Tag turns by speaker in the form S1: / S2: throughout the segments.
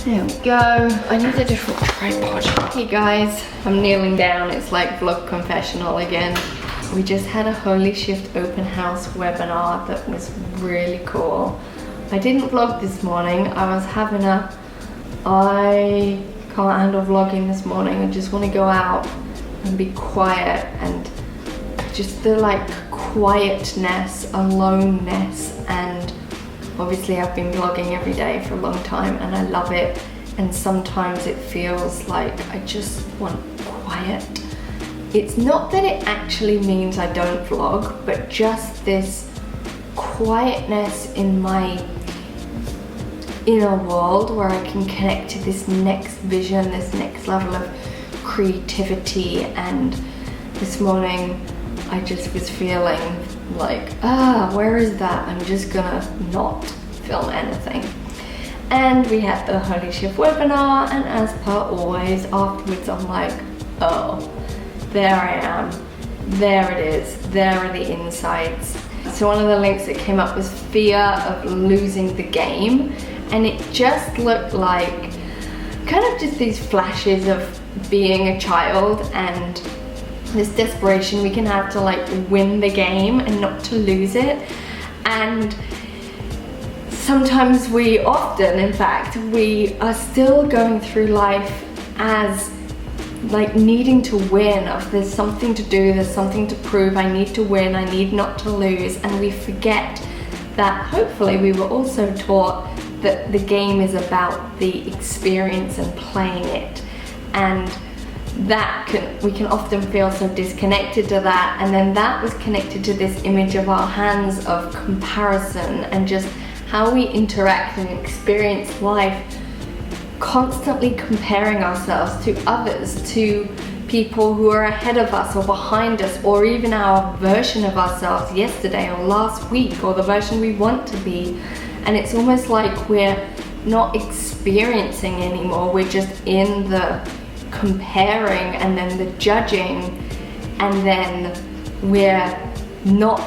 S1: There we go. I need a different tripod. Hey guys, I'm kneeling down. It's like vlog confessional again. We just had a Holy Shift open house webinar that was really cool. I didn't vlog this morning. I can't handle vlogging this morning. I just want to go out and be quiet, and just the like quietness, aloneness, and obviously I've been vlogging every day for a long time and I love it, and sometimes it feels like I just want quiet. It's not that it actually means I don't vlog, but just this quietness in my inner world where I can connect to this next vision, this next level of creativity. And this morning I just was feeling like, where is that? I'm just gonna not film anything. And we had the Holy Shift webinar, and as per always, afterwards I'm like, oh, there I am. There it is. There are the insights. So one of the links that came up was fear of losing the game, and it just looked like kind of just these flashes of being a child and this desperation we can have to like win the game and not to lose it. And sometimes often in fact we are still going through life as like needing to win, of there's something to do, there's something to prove, I need to win, I need not to lose, and we forget that hopefully we were also taught that the game is about the experience and playing it, and we can often feel so disconnected to that. And then that was connected to this image of our hands of comparison and just how we interact and experience life, constantly comparing ourselves to others, to people who are ahead of us or behind us, or even our version of ourselves yesterday or last week, or the version we want to be. And it's almost like we're not experiencing anymore, we're just in the comparing and then the judging, and then we're not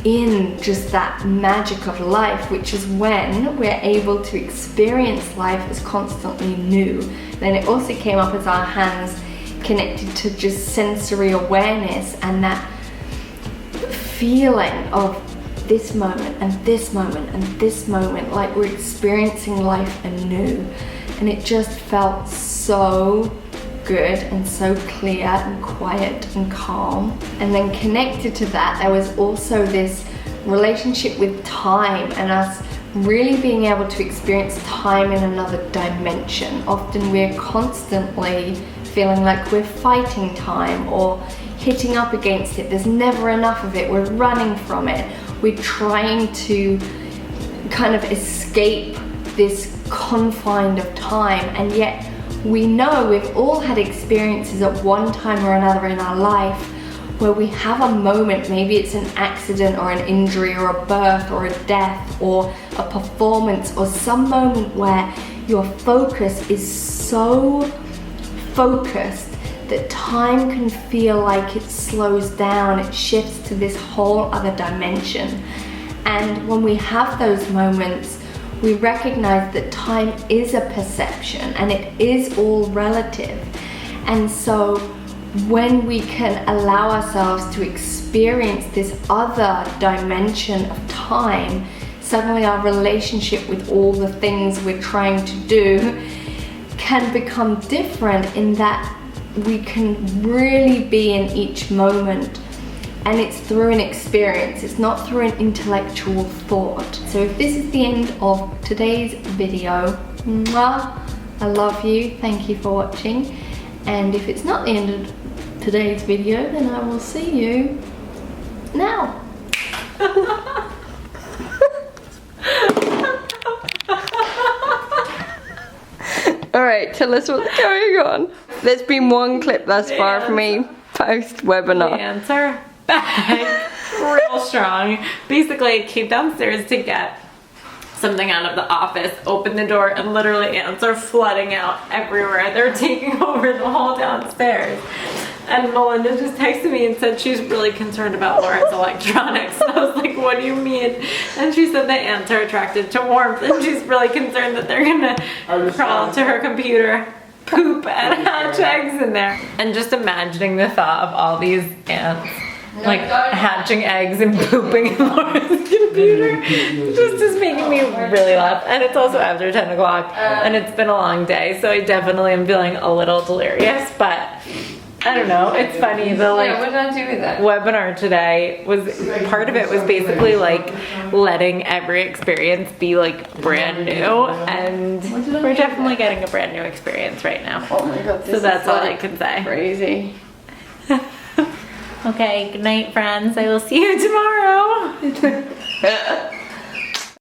S1: in just that magic of life, which is when we're able to experience life as constantly new. Then it also came up as our hands connected to just sensory awareness and that feeling of this moment and this moment and this moment, like we're experiencing life anew. And it just felt so good and so clear and quiet and calm. And then connected to that, there was also this relationship with time and us really being able to experience time in another dimension. Often we're constantly feeling like we're fighting time or hitting up against it. There's never enough of it. We're running from it. We're trying to kind of escape this confine of time, and yet we know we've all had experiences at one time or another in our life where we have a moment, maybe it's an accident or an injury or a birth or a death or a performance or some moment where your focus is so focused that time can feel like it slows down, it shifts to this whole other dimension. And when we have those moments, we recognize that time is a perception and it is all relative. And so when we can allow ourselves to experience this other dimension of time, suddenly our relationship with all the things we're trying to do can become different, in that we can really be in each moment. And it's through an experience, it's not through an intellectual thought. So if this is the end of today's video, mwah, I love you, thank you for watching. And if it's not the end of today's video, then I will see you now. Alright, tell us what's going on. There's been one clip thus far of me post-webinar.
S2: Pants are back, real strong. Basically, I came downstairs to get something out of the office, opened the door, and literally ants are flooding out everywhere. They're taking over the whole downstairs. And Melinda just texted me and said she's really concerned about Lauren's electronics. And I was like, what do you mean? And she said that ants are attracted to warmth, and she's really concerned that they're gonna crawl to her computer, poop, and hatch eggs in there. And just imagining the thought of all these ants like hatching eggs and pooping in Lauren's computer just is making me really laugh. And it's also after 10 o'clock and it's been a long day, so I definitely am feeling a little delirious, but I don't know, it's funny. The
S1: what did I do with it?
S2: webinar today was, part of it was basically like letting every experience be like brand new, and we're definitely getting a brand new experience right now.
S1: Oh my god, this
S2: So that's
S1: is
S2: all
S1: like
S2: I can say.
S1: crazy.
S2: Okay, good night friends. I will see you tomorrow.